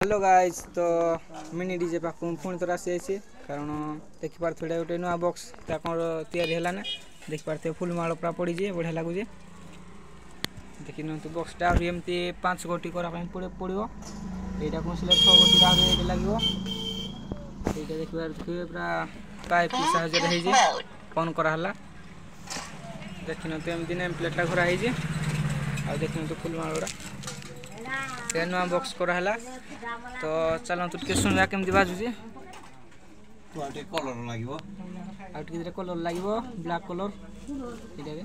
Hello guys तो mini DJ पाक पुणी थोड़ा आसी जाइए कारण देखिपे गोटे नुआ बॉक्स कौन या देखिपे फुल माल पूरा पड़ी बढ़िया लगुच देखी नि बॉक्सटा एमती 5 गोटी कराई पड़ो यहाँ कौन 6 गोटी लगे ये देखिए पूरा पाइप साहय ऑन कराला देखी एमती नेम प्लेटा घराई देखी फुल माल गुड़ा नुआ बॉक्स कराला तो चलतु टे सुना केमती बाजुची कलर लगे कलर लगे ब्लैक कलर ये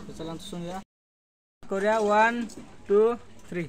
तो चलतु सुनिया करिया 1 2 3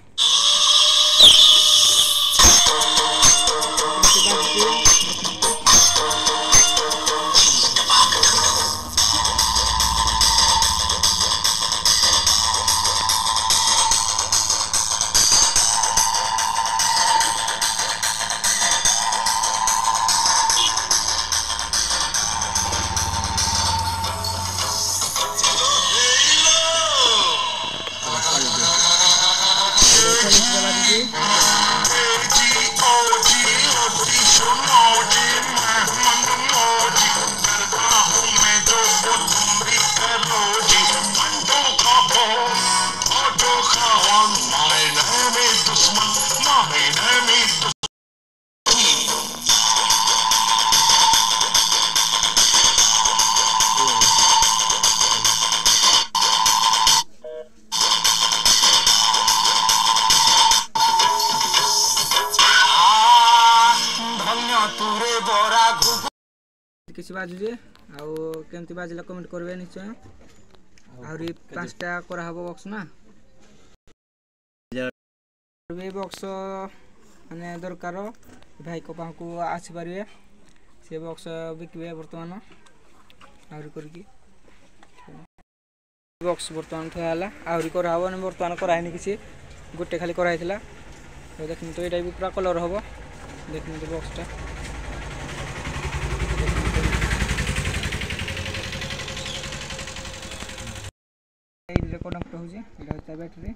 किसी बाजुजे आमती बाजिला कमेंट करेंगे निश्चय आहरी 5टा कराब बॉक्स ना बॉक्स माने दरकार भाई को पाखु आसीपारे से बॉक्स बिकवे बर्तमान आहरी करके बॉक्स बर्तमान थोड़ा आहरी कराब बर्तमान कराइनि किसी गोटे खाली कराई तो देखनी तो यहाँ भी पूरा कलर हम देखनी तो बॉक्सटा कनेक्ट हो बैटरी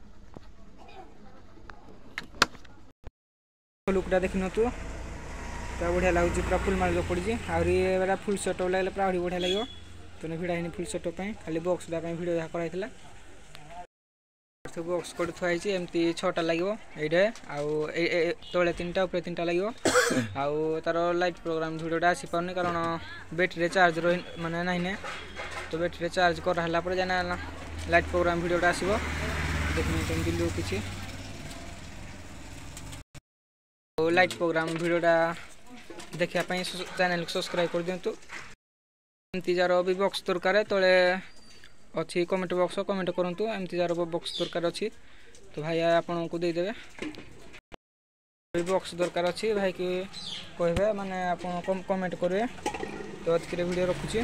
लुकटा देखी तू पूरा बढ़िया लगुच पूरा फुल माल पड़ी आहरी फुल सेटअप लगे पूरा आहरी बढ़िया लगे तो भिड़ा फुल सेटअप खाली बॉक्स भिड जहाँ कराई बॉक्स कोड थुआई एमती 6टा लगे ये तले 3टा ऊपर 3टा लगे आउ तार लाइट प्रोग्राम भिडियोटा आसी पारनी कारण बैटेरी चार्ज रही माने ना तो बैटेरी चार्ज कराला जाना लाइट प्रोग्राम भिडियोटा आसो देखनी दिल्ली किसी लाइट प्रोग्राम भिडियोटा देखापी चैनल को सब्सक्राइब कर दिंतु एमती जार भी बॉक्स दरकार तले अच्छी कमेंट बॉक्स कमेंट करूँ एमती जार बॉक्स दरकार अच्छी तो भाई आपन को देदेवे बॉक्स दरकार अच्छी भाई कि कहे माने आप कमेंट करेंगे तो आज वीडियो रखुची।